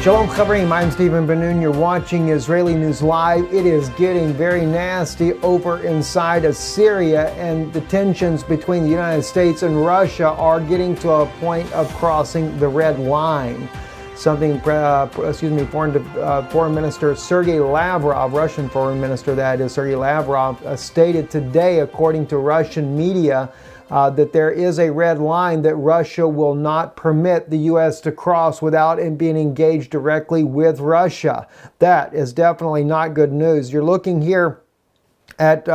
Shalom Chavrim, I'm Stephen Ben-Nun. You're watching Israeli News Live. It is getting very nasty over inside of Syria, and the tensions between the United States and Russia are getting to a point of crossing the red line. Something, Foreign Minister Sergei Lavrov, Russian Foreign Minister that is, Sergei Lavrov, stated today, according to Russian media, that there is a red line that Russia will not permit the U.S. to cross without being engaged directly with Russia. That is definitely not good news. You're looking here at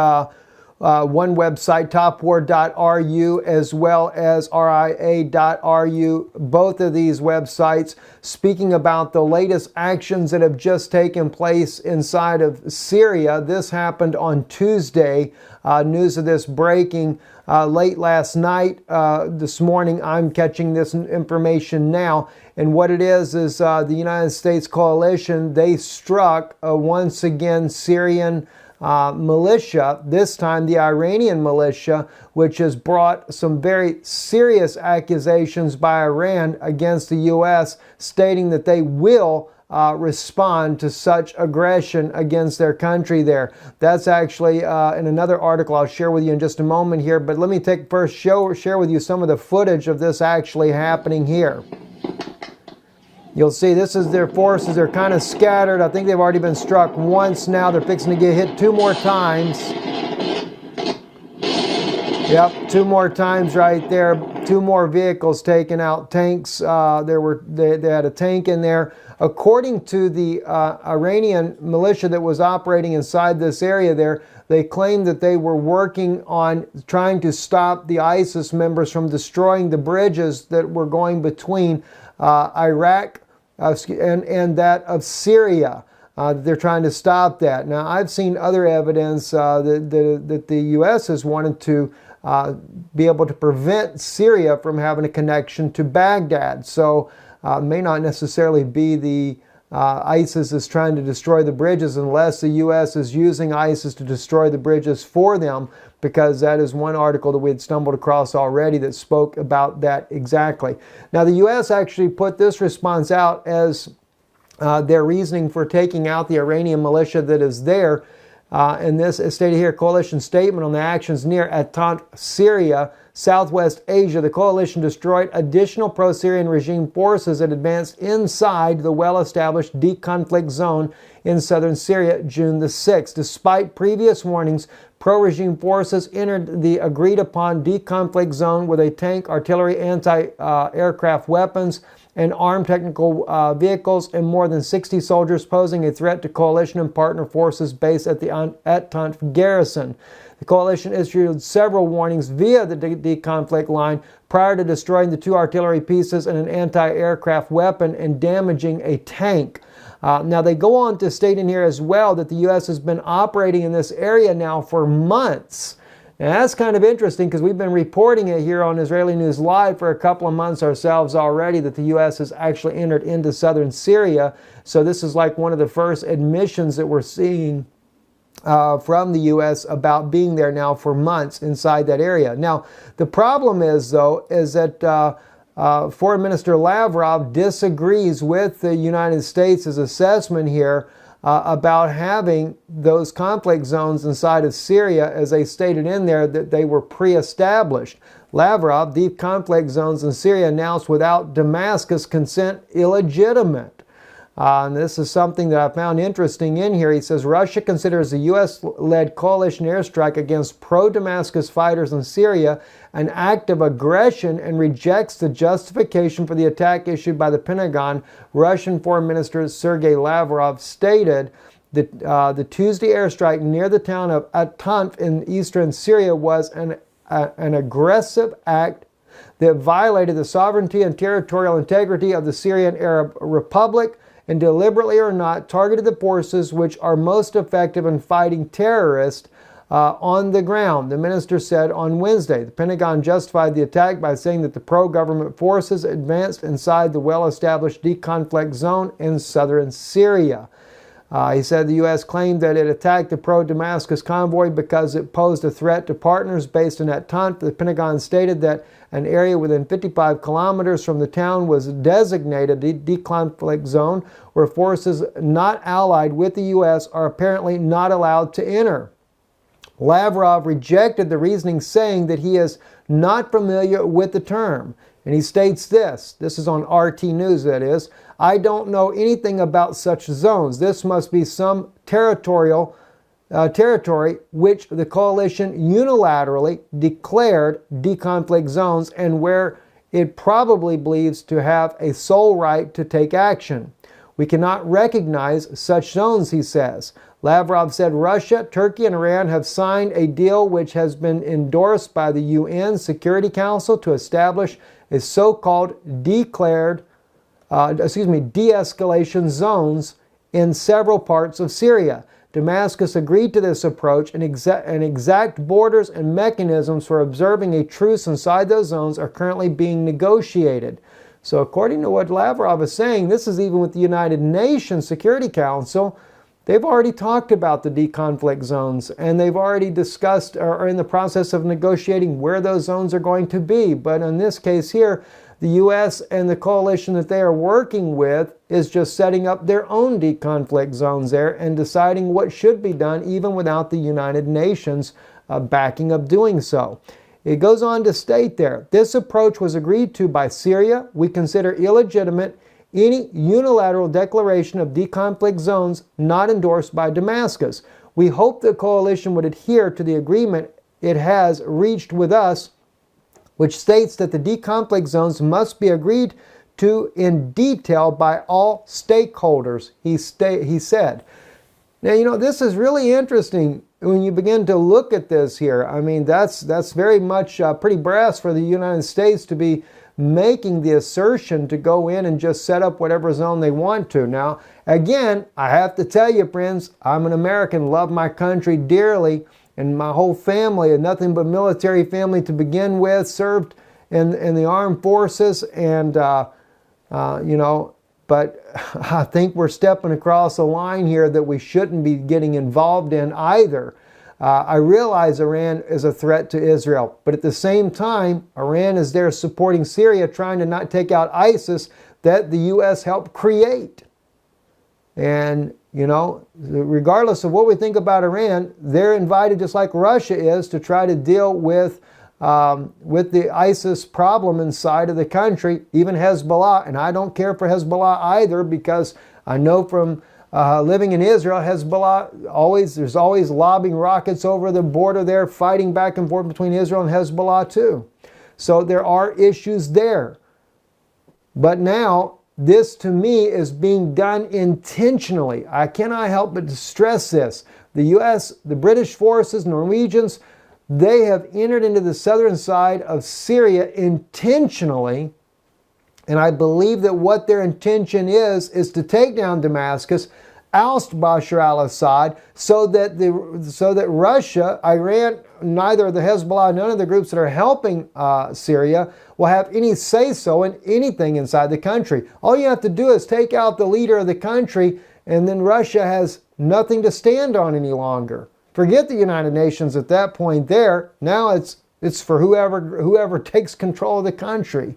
one website, topwar.ru, as well as ria.ru, both of these websites speaking about the latest actions that have just taken place inside of Syria. This happened on Tuesday. News of this breaking late last night. This morning I'm catching this information now. And what it is the United States coalition, they struck once again Syrian militia, this time the Iranian militia, which has brought some very serious accusations by Iran against the U.S., stating that they will respond to such aggression against their country there. That's actually in another article I'll share with you in just a moment here, but let me share with you some of the footage of this actually happening here. You'll see this is their forces. They're kind of scattered. I think they've already been struck once now. They're fixing to get hit 2 more times. Yep, 2 more times right there. 2 more vehicles taken out. Tanks. They had a tank in there. According to the Iranian militia that was operating inside this area there, they claimed that they were working on trying to stop the ISIS members from destroying the bridges that were going between Iraq and that of Syria. They're trying to stop that. Now, I've seen other evidence that the U.S. has wanted to be able to prevent Syria from having a connection to Baghdad. So it may not necessarily be the ISIS is trying to destroy the bridges unless the U.S. is using ISIS to destroy the bridges for them, because that is one article that we had stumbled across already that spoke about that exactly. Now, the U.S. actually put this response out as their reasoning for taking out the Iranian militia that is there. And this is stated here, coalition statement on the actions near Atant, Syria, Southwest Asia. The coalition destroyed additional pro-Syrian regime forces that advanced inside the well-established deconflict zone in southern Syria June the 6th. Despite previous warnings, pro-regime forces entered the agreed-upon deconflict zone with a tank, artillery, anti-aircraft weapons, and armed technical vehicles, and more than 60 soldiers, posing a threat to coalition and partner forces based at the Atant garrison. The coalition issued several warnings via the deconflict line prior to destroying the 2 artillery pieces and an anti-aircraft weapon and damaging a tank. Now, they go on to state in here as well that the U.S. has been operating in this area now for months. And that's kind of interesting because we've been reporting it here on Israeli News Live for a couple of months ourselves already that the U.S. has actually entered into southern Syria. So this is like one of the first admissions that we're seeing from the U.S. about being there now for months inside that area. Now, the problem is, though, is that Foreign Minister Lavrov disagrees with the United States' assessment here about having those conflict zones inside of Syria, as they stated in there, that they were pre-established. Lavrov, deep conflict zones in Syria announced without Damascus consent illegitimate. And this is something that I found interesting in here. He says Russia considers the U.S.-led coalition airstrike against pro-Damascus fighters in Syria an act of aggression and rejects the justification for the attack issued by the Pentagon. Russian Foreign Minister Sergei Lavrov stated that the Tuesday airstrike near the town of Atant in eastern Syria was an aggressive act that violated the sovereignty and territorial integrity of the Syrian Arab Republic, and deliberately or not targeted the forces which are most effective in fighting terrorists on the ground, the minister said on Wednesday. The Pentagon justified the attack by saying that the pro-government forces advanced inside the well-established deconflict zone in southern Syria. He said the U.S. claimed that it attacked the pro-Damascus convoy because it posed a threat to partners based in Natanz. The Pentagon stated that an area within 55 kilometers from the town was designated a deconflict zone where forces not allied with the U.S. are apparently not allowed to enter. Lavrov rejected the reasoning, saying that he is not familiar with the term. And he states this is on RT News, that is, "I don't know anything about such zones. This must be some territory which the coalition unilaterally declared deconflict zones and where it probably believes to have a sole right to take action. We cannot recognize such zones," he says. Lavrov said Russia, Turkey, and Iran have signed a deal which has been endorsed by the UN Security Council to establish a so-called de-escalation zones in several parts of Syria. Damascus agreed to this approach, and exact borders and mechanisms for observing a truce inside those zones are currently being negotiated. So according to what Lavrov is saying, this is even with the United Nations Security Council. They've already talked about the deconflict zones, and they've already discussed or are in the process of negotiating where those zones are going to be. But in this case here, the U.S. and the coalition that they are working with is just setting up their own deconflict zones there and deciding what should be done even without the United Nations backing up doing so. It goes on to state there, this approach was agreed to by Syria. We consider illegitimate any unilateral declaration of deconflict zones not endorsed by Damascus. We hope the coalition would adhere to the agreement it has reached with us, which states that the deconflict zones must be agreed to in detail by all stakeholders, he said. Now, you know, this is really interesting when you begin to look at this here. I mean, that's very much pretty brass for the United States to be making the assertion to go in and just set up whatever zone they want to. Now, again, I have to tell you, friends, I'm an American, love my country dearly, and my whole family, nothing but military family to begin with, served in the armed forces, and you know, but I think we're stepping across a line here that we shouldn't be getting involved in either. I realize Iran is a threat to Israel, but at the same time, Iran is there supporting Syria, trying to not take out ISIS that the U.S. helped create. And, you know, regardless of what we think about Iran, they're invited, just like Russia is, to try to deal with the ISIS problem inside of the country, even Hezbollah. And I don't care for Hezbollah either, because I know from living in Israel, Hezbollah, there's always lobbing rockets over the border there, fighting back and forth between Israel and Hezbollah too. So there are issues there. But now, this to me is being done intentionally. I cannot help but to stress this. The U.S., the British forces, Norwegians, they have entered into the southern side of Syria intentionally. And I believe that what their intention is to take down Damascus, oust Bashar al-Assad, so that Russia, Iran, neither the Hezbollah, none of the groups that are helping Syria will have any say-so in anything inside the country. All you have to do is take out the leader of the country, and then Russia has nothing to stand on any longer. Forget the United Nations at that point there. Now it's for whoever takes control of the country.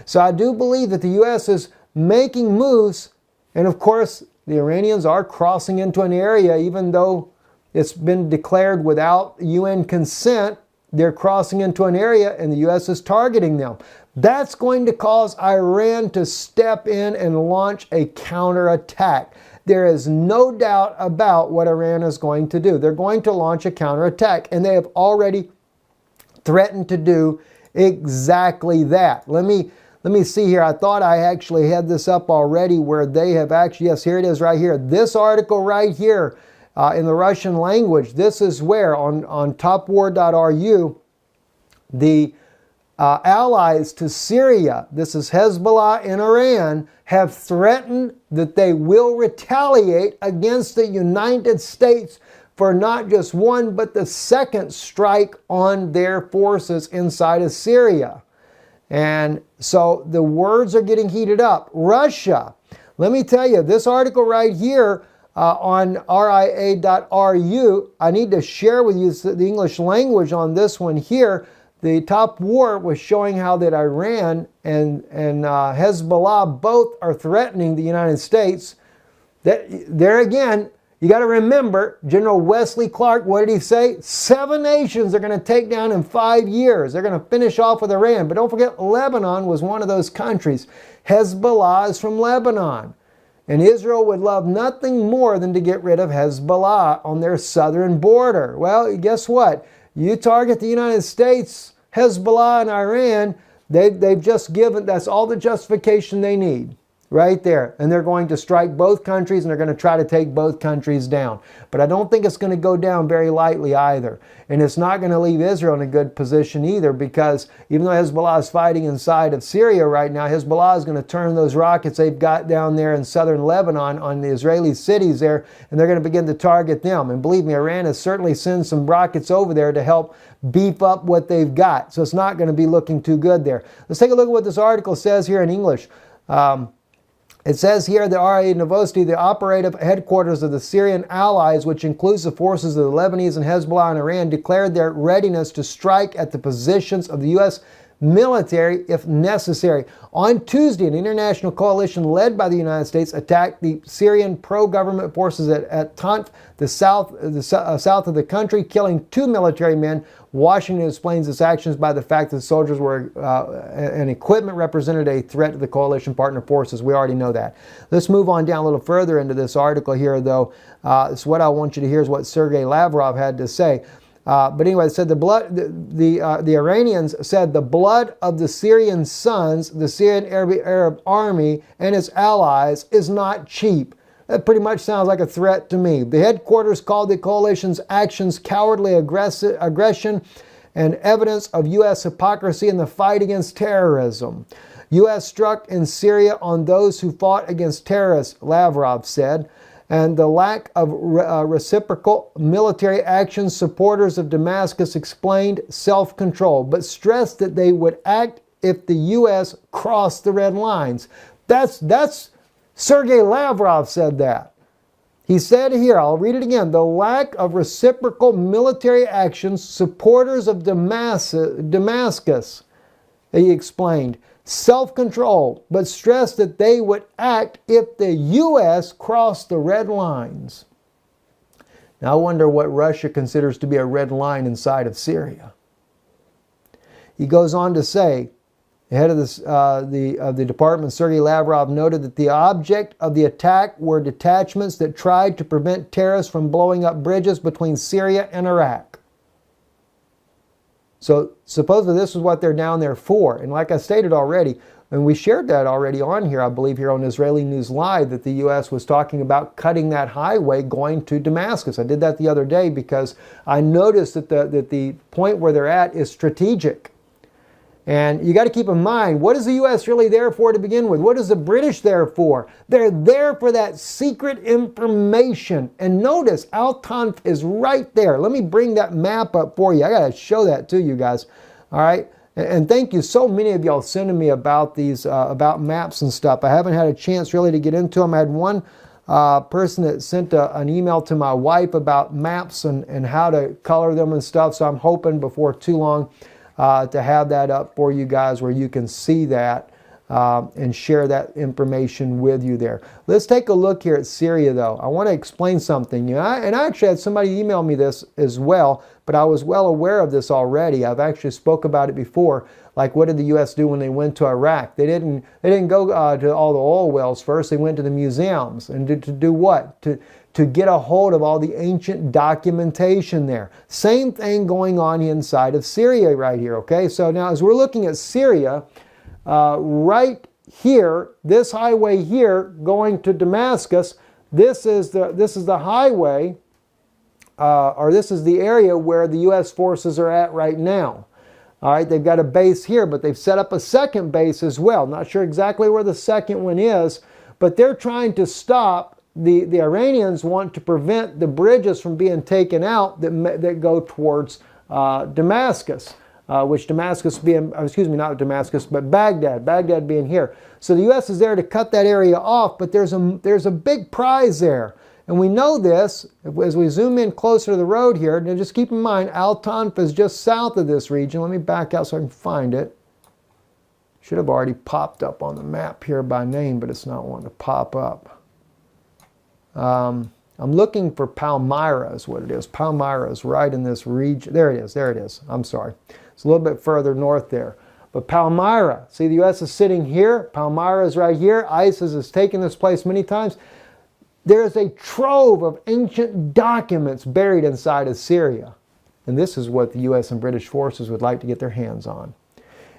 So I do believe that the U.S. is making moves, and of course the Iranians are crossing into an area, even though it's been declared without UN consent. They're crossing into an area and the U.S. is targeting them. That's going to cause Iran to step in and launch a counterattack. There is no doubt about what Iran is going to do. They're going to launch a counterattack, and they have already threatened to do exactly that. Let me see here. I thought I actually had this up already where they have actually, yes, here it is right here. This article right here in the Russian language, this is where on topwar.ru, the allies to Syria, this is Hezbollah and Iran, have threatened that they will retaliate against the United States for not just one, but the second strike on their forces inside of Syria. And so the words are getting heated up. Russia, let me tell you, this article right here, on ria.ru. I need to share with you the English language on this one here. The top war was showing how that Iran and Hezbollah both are threatening the United States. That, there again, you got to remember, General Wesley Clark, what did he say? 7 nations they're going to take down in 5 years. They're going to finish off with Iran. But don't forget, Lebanon was one of those countries. Hezbollah is from Lebanon. And Israel would love nothing more than to get rid of Hezbollah on their southern border. Well, guess what? You target the United States, Hezbollah, and Iran, they've just given, that's all the justification they need. Right there. And they're going to strike both countries and they're going to try to take both countries down. But I don't think it's going to go down very lightly either. And it's not going to leave Israel in a good position either, because even though Hezbollah is fighting inside of Syria right now, Hezbollah is going to turn those rockets they've got down there in southern Lebanon on the Israeli cities there, and they're going to begin to target them. And believe me, Iran has certainly sent some rockets over there to help beef up what they've got. So it's not going to be looking too good there. Let's take a look at what this article says here in English. It says here the RIA Novosti, the operative headquarters of the Syrian allies, which includes the forces of the Lebanese and Hezbollah and Iran, declared their readiness to strike at the positions of the U.S. military if necessary. On Tuesday, an international coalition led by the United States attacked the Syrian pro-government forces at Tanf, the south of the country, killing 2 military men. Washington explains its actions by the fact that soldiers were and equipment represented a threat to the coalition partner forces. We already know that. Let's move on down a little further into this article here, though. So what I want you to hear is what Sergei Lavrov had to say. But anyway, it said the Iranians said the blood of the Syrian sons, the Syrian Arab army, and its allies is not cheap. That pretty much sounds like a threat to me. The headquarters called the coalition's actions cowardly aggression and evidence of U.S. hypocrisy in the fight against terrorism. U.S. struck in Syria on those who fought against terrorists, Lavrov said. And the lack of reciprocal military action, supporters of Damascus explained self-control, but stressed that they would act if the U.S. crossed the red lines. That's Sergei Lavrov said that. He said here, I'll read it again, the lack of reciprocal military action, supporters of Damascus, he explained, self-control, but stressed that they would act if the U.S. crossed the red lines. Now I wonder what Russia considers to be a red line inside of Syria. He goes on to say, the head of the department, Sergei Lavrov, noted that the object of the attack were detachments that tried to prevent terrorists from blowing up bridges between Syria and Iraq. So supposedly this is what they're down there for. And like I stated already, and we shared that already on here, I believe here on Israeli News Live, that the U.S. was talking about cutting that highway going to Damascus. I did that the other day because I noticed that the point where they're at is strategic. And you got to keep in mind, what is the U.S. really there for to begin with? What is the British there for? They're there for that secret information. And notice, Al-Tanf is right there. Let me bring that map up for you. I got to show that to you guys. All right. And thank you so many of y'all sending me about these, about maps and stuff. I haven't had a chance really to get into them. I had one person that sent an email to my wife about maps and how to color them and stuff. So I'm hoping before too long to have that up for you guys where you can see that and share that information with you there. Let's take a look here at Syria, though. I want to explain something. You know, and I actually had somebody email me this as well, but I was well aware of this already. I've actually spoke about it before. Like, what did the U.S. do when they went to Iraq? They didn't go to all the oil wells first. They went to the museums. And to do what? To get a hold of all the ancient documentation there. Same thing going on inside of Syria right here, okay? So now as we're looking at Syria, right here, this highway here going to Damascus, this is the highway, or this is the area where the U.S. forces are at right now. All right, they've got a base here, but they've set up a second base as well. Not sure exactly where the second one is, but they're trying to stop. The Iranians want to prevent the bridges from being taken out that go towards Damascus, which Damascus being, excuse me, not Damascus, but Baghdad being here. So the U.S. is there to cut that area off, but there's a big prize there. And we know this as we zoom in closer to the road here. Now just keep in mind, Al-Tanf is just south of this region. Let me back out so I can find it. Should have already popped up on the map here by name, but it's not wanting to pop up. I'm looking for Palmyra is what it is. Palmyra is right in this region. There it is. There it is. I'm sorry. It's a little bit further north there. But Palmyra, see the U.S. is sitting here. Palmyra is right here. ISIS has taken this place many times. There is a trove of ancient documents buried inside of Syria. And this is what the U.S. and British forces would like to get their hands on.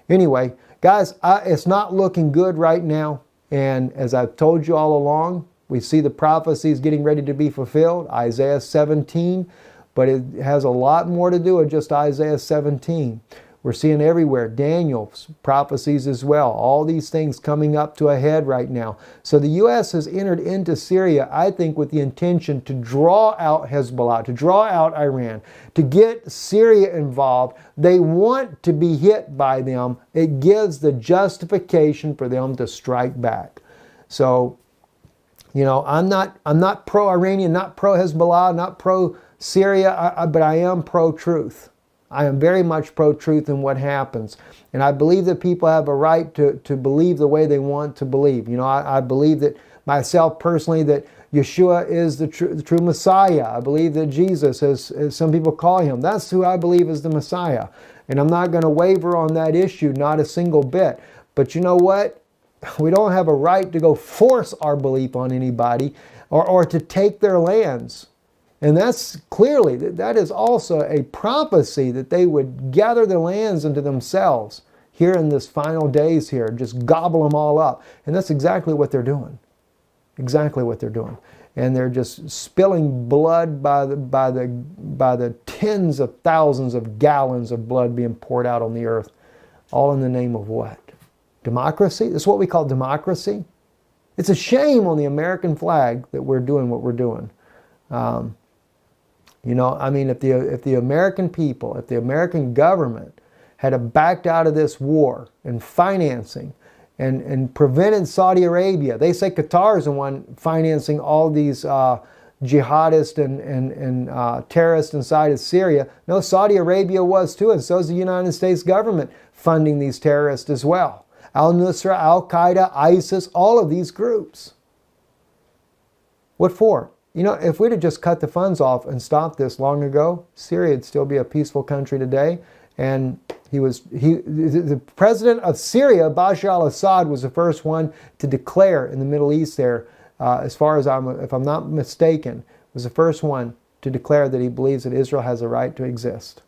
Anyway, guys, it's not looking good right now. And as I've told you all along, we see the prophecies getting ready to be fulfilled. Isaiah 17. But it has a lot more to do with just Isaiah 17. We're seeing everywhere, Daniel's prophecies as well. All these things coming up to a head right now. So the U.S. has entered into Syria, I think, with the intention to draw out Hezbollah, to draw out Iran, to get Syria involved. They want to be hit by them. It gives the justification for them to strike back. So, you know, I'm not pro-Iranian, not pro-Hezbollah, not pro-Syria, but I am pro-truth. I am very much pro-truth in what happens. And I believe that people have a right to believe the way they want to believe. You know, I believe that myself personally that Yeshua is the true Messiah. I believe that Jesus, as some people call him, that's who I believe is the Messiah. And I'm not going to waver on that issue, not a single bit. But you know what? We don't have a right to go force our belief on anybody or to take their lands. And that's clearly, that is also a prophecy that they would gather their lands into themselves here in this final days here, just gobble them all up. And that's exactly what they're doing. Exactly what they're doing. And they're just spilling blood by the tens of thousands of gallons of blood being poured out on the earth. All in the name of what? Democracy? That's what we call democracy. It's a shame on the American flag that we're doing what we're doing. You know, I mean, if the American people, if the American government had backed out of this war and financing and prevented Saudi Arabia, they say Qatar is the one financing all these jihadists and terrorists inside of Syria. No, Saudi Arabia was too, and so is the United States government funding these terrorists as well. Al-Nusra, Al-Qaeda, ISIS, all of these groups. What for? You know, if we'd have just cut the funds off and stopped this long ago, Syria would still be a peaceful country today. And the president of Syria, Bashar al-Assad, was the first one to declare in the Middle East there, as far as if I'm not mistaken, was the first one to declare that he believes that Israel has a right to exist.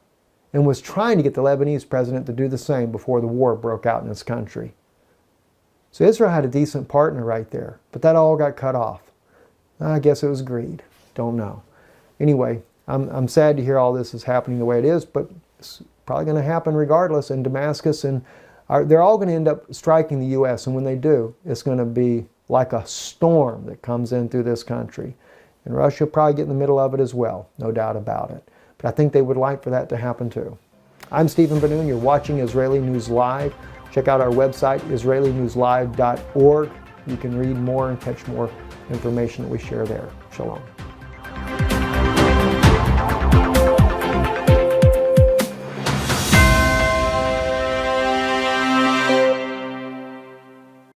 And was trying to get the Lebanese president to do the same before the war broke out in his country. So Israel had a decent partner right there, but that all got cut off. I guess it was greed. Don't know. Anyway, I'm sad to hear all this is happening the way it is, but it's probably going to happen regardless in Damascus. And they're all going to end up striking the U.S. And when they do, it's going to be like a storm that comes in through this country. And Russia will probably get in the middle of it as well, no doubt about it. But I think they would like for that to happen too. I'm Stephen Ben-Nun. You're watching Israeli News Live. Check out our website, israelinewslive.org. You can read more and catch more information that we share there. Shalom.